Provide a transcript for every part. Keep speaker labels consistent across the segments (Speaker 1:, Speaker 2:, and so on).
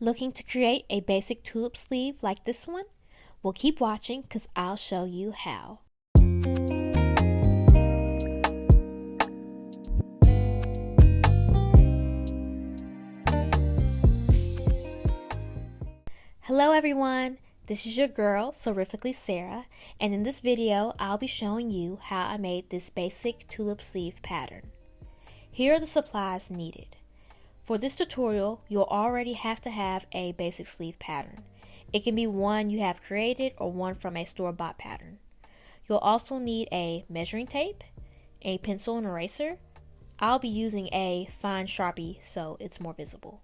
Speaker 1: Looking to create a basic tulip sleeve like this one? Well, keep watching because I'll show you how. Hello everyone, this is your girl, Serifically Sarah, and in this video, I'll be showing you how I made this basic tulip sleeve pattern. Here are the supplies needed. For this tutorial, you'll already have to have a basic sleeve pattern. It can be one you have created or one from a store-bought pattern. You'll also need a measuring tape, a pencil and eraser. I'll be using a fine Sharpie so it's more visible.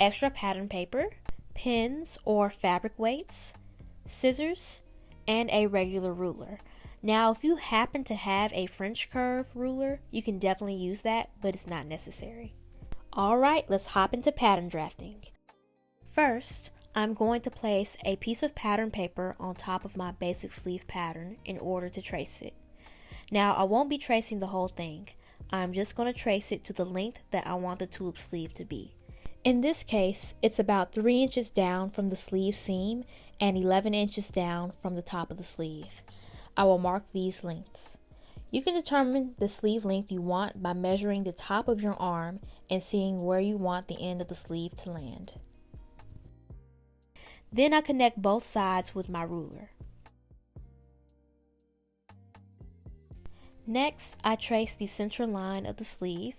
Speaker 1: Extra pattern paper, pins or fabric weights, scissors, and a regular ruler. Now, if you happen to have a French curve ruler, you can definitely use that, but it's not necessary. Alright, let's hop into pattern drafting. First, I'm going to place a piece of pattern paper on top of my basic sleeve pattern in order to trace it. Now, I won't be tracing the whole thing. I'm just going to trace it to the length that I want the tulip sleeve to be. In this case, it's about 3 inches down from the sleeve seam and 11 inches down from the top of the sleeve. I will mark these lengths. You can determine the sleeve length you want by measuring the top of your arm and seeing where you want the end of the sleeve to land. Then I connect both sides with my ruler. Next, I trace the center line of the sleeve.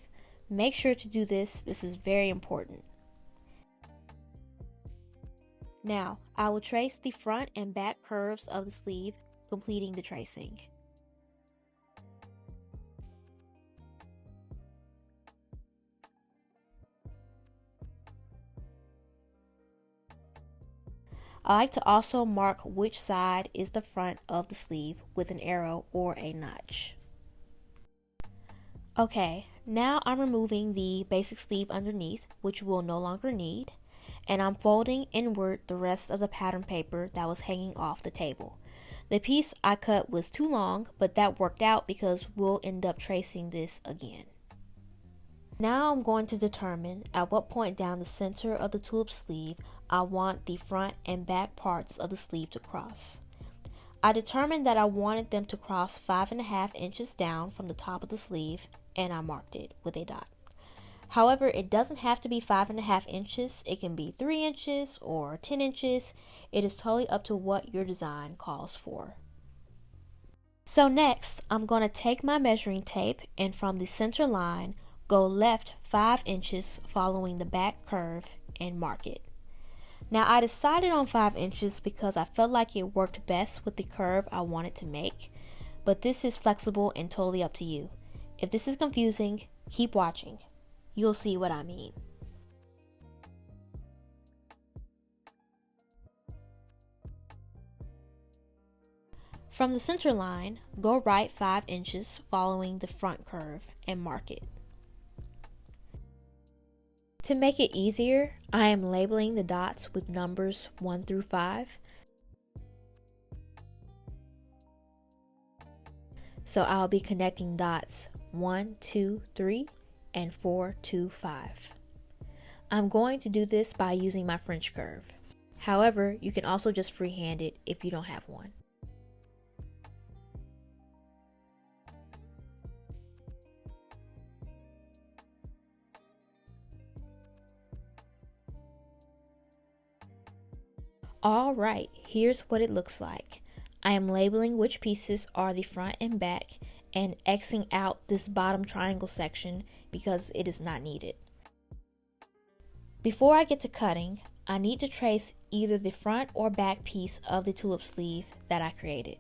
Speaker 1: Make sure to do this is very important. Now, I will trace the front and back curves of the sleeve, completing the tracing. I like to also mark which side is the front of the sleeve with an arrow or a notch. Okay, now I'm removing the basic sleeve underneath, which we'll no longer need, and I'm folding inward the rest of the pattern paper that was hanging off the table. The piece I cut was too long, but that worked out because we'll end up tracing this again. Now I'm going to determine at what point down the center of the tulip sleeve I want the front and back parts of the sleeve to cross. I determined that I wanted them to cross 5.5 inches down from the top of the sleeve, and I marked it with a dot. However, it doesn't have to be 5.5 inches. It can be 3 inches or 10 inches. It is totally up to what your design calls for. So next, I'm going to take my measuring tape and from the center line, go left 5 inches following the back curve and mark it. Now I decided on 5 inches because I felt like it worked best with the curve I wanted to make, but this is flexible and totally up to you. If this is confusing, keep watching. You'll see what I mean. From the center line, go right 5 inches following the front curve and mark it. To make it easier, I am labeling the dots with numbers 1 through 5. So I'll be connecting dots 1, 2, 3, and 4 to 5. I'm going to do this by using my French curve. However, you can also just freehand it if you don't have one. Alright, here's what it looks like. I am labeling which pieces are the front and back and Xing out this bottom triangle section because it is not needed. Before I get to cutting, I need to trace either the front or back piece of the tulip sleeve that I created.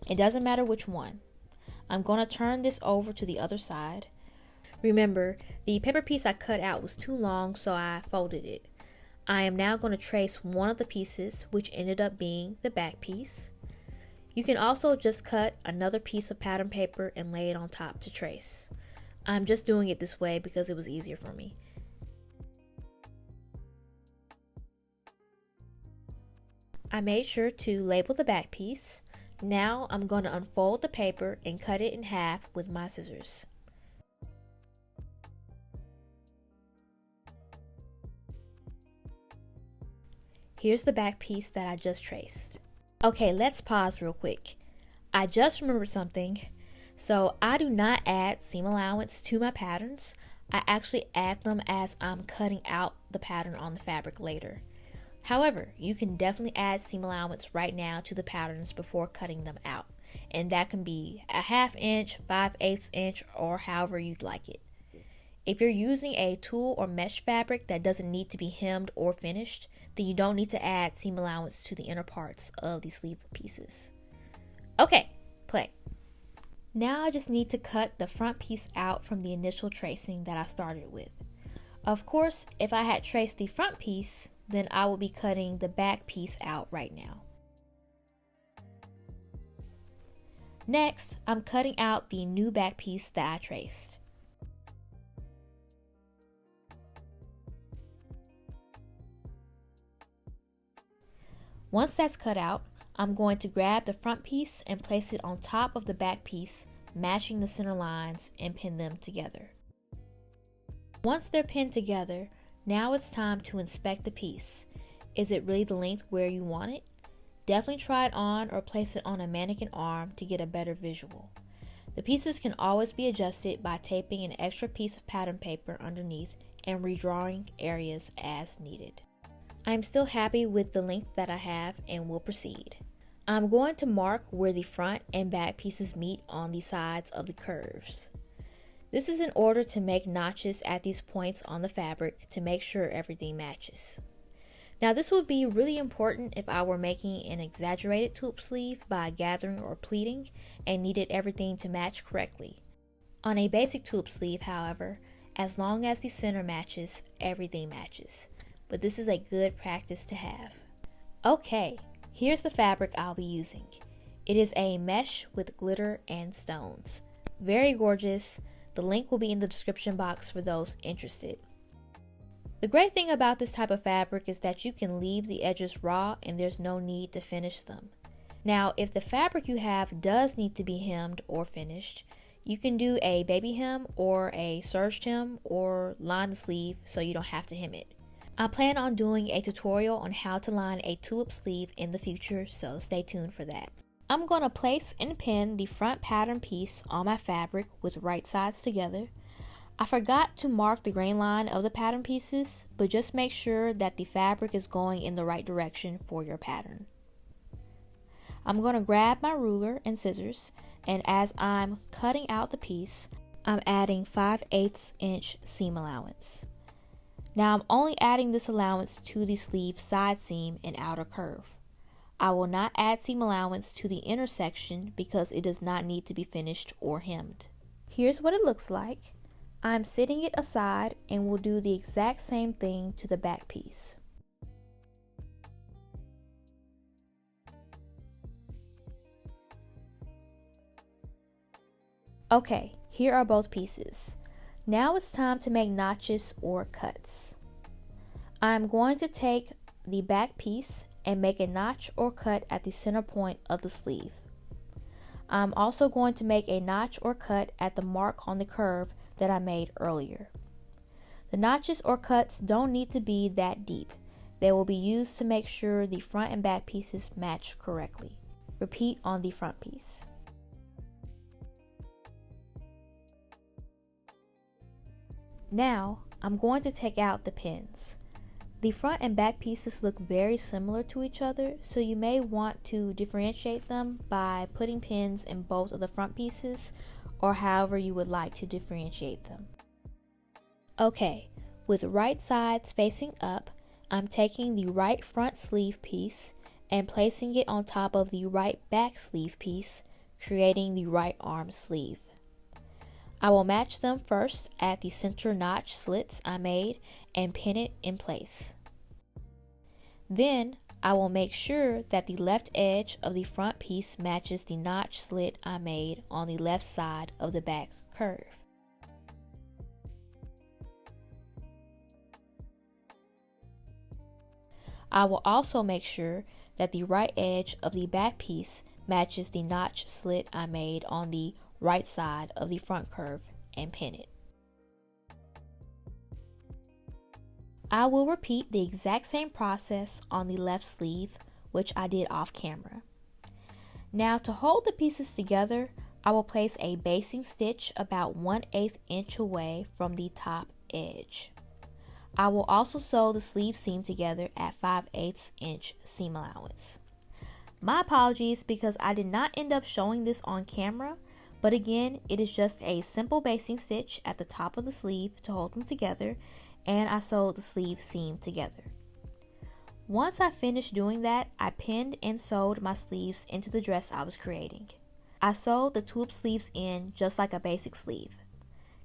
Speaker 1: It doesn't matter which one. I'm going to turn this over to the other side. Remember, the paper piece I cut out was too long, so I folded it. I am now going to trace one of the pieces, which ended up being the back piece. You can also just cut another piece of pattern paper and lay it on top to trace. I'm just doing it this way because it was easier for me. I made sure to label the back piece. Now I'm going to unfold the paper and cut it in half with my scissors. here's the back piece that I just traced. Okay, let's pause real quick. I just remembered something. So I do not add seam allowance to my patterns. I actually add them as I'm cutting out the pattern on the fabric later. However, you can definitely add seam allowance right now to the patterns before cutting them out. And that can be a 1/2 inch, 5/8 inch, or however you'd like it. If you're using a tulle or mesh fabric that doesn't need to be hemmed or finished, then you don't need to add seam allowance to the inner parts of the sleeve pieces. Okay, play. Now I just need to cut the front piece out from the initial tracing that I started with. Of course, if I had traced the front piece, then I would be cutting the back piece out right now. Next, I'm cutting out the new back piece that I traced. Once that's cut out, I'm going to grab the front piece and place it on top of the back piece, matching the center lines, and pin them together. Once they're pinned together, now it's time to inspect the piece. Is it really the length where you want it? Definitely try it on or place it on a mannequin arm to get a better visual. The pieces can always be adjusted by taping an extra piece of pattern paper underneath and redrawing areas as needed. I'm still happy with the length that I have and will proceed. I'm going to mark where the front and back pieces meet on the sides of the curves. This is in order to make notches at these points on the fabric to make sure everything matches. Now this would be really important if I were making an exaggerated tulip sleeve by gathering or pleating and needed everything to match correctly. On a basic tulip sleeve, however, as long as the center matches, everything matches. But this is a good practice to have. Okay, here's the fabric I'll be using. It is a mesh with glitter and stones. Very gorgeous. The link will be in the description box for those interested. The great thing about this type of fabric is that you can leave the edges raw and there's no need to finish them. Now, if the fabric you have does need to be hemmed or finished, you can do a baby hem or a serged hem or line the sleeve so you don't have to hem it. I plan on doing a tutorial on how to line a tulip sleeve in the future, so stay tuned for that. I'm going to place and pin the front pattern piece on my fabric with right sides together. I forgot to mark the grain line of the pattern pieces, but just make sure that the fabric is going in the right direction for your pattern. I'm going to grab my ruler and scissors, and as I'm cutting out the piece, I'm adding 5/8 inch seam allowance. Now I'm only adding this allowance to the sleeve side seam and outer curve. I will not add seam allowance to the inner section because it does not need to be finished or hemmed. Here's what it looks like. I'm setting it aside and will do the exact same thing to the back piece. Okay, here are both pieces. Now it's time to make notches or cuts. I'm going to take the back piece and make a notch or cut at the center point of the sleeve. I'm also going to make a notch or cut at the mark on the curve that I made earlier. The notches or cuts don't need to be that deep. They will be used to make sure the front and back pieces match correctly. Repeat on the front piece. Now, I'm going to take out the pins. The front and back pieces look very similar to each other, so you may want to differentiate them by putting pins in both of the front pieces, or however you would like to differentiate them. Okay, with right sides facing up, I'm taking the right front sleeve piece and placing it on top of the right back sleeve piece, creating the right arm sleeve. I will match them first at the center notch slits I made and pin it in place. Then I will make sure that the left edge of the front piece matches the notch slit I made on the left side of the back curve. I will also make sure that the right edge of the back piece matches the notch slit I made on the right side of the front curve and pin it. I will repeat the exact same process on the left sleeve, which I did off camera. Now to hold the pieces together, I will place a basting stitch about 1/8 inch away from the top edge. I will also sew the sleeve seam together at 5/8 inch seam allowance. My apologies because I did not end up showing this on camera, but again, it is just a simple basting stitch at the top of the sleeve to hold them together, and I sewed the sleeve seam together. Once I finished doing that, I pinned and sewed my sleeves into the dress I was creating. I sewed the tulip sleeves in just like a basic sleeve.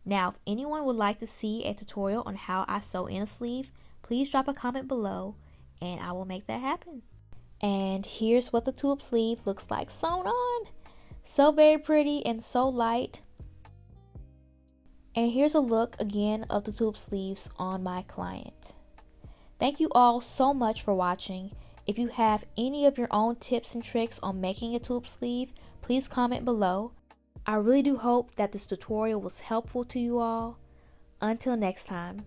Speaker 1: Now, if anyone would like to see a tutorial on how I sew in a sleeve, please drop a comment below and I will make that happen. And here's what the tulip sleeve looks like sewn on. So very pretty and so light. And here's a look again of the tulip sleeves on my client. Thank you all so much for watching. If you have any of your own tips and tricks on making a tulip sleeve, please comment below. I really do hope that this tutorial was helpful to you all. Until next time.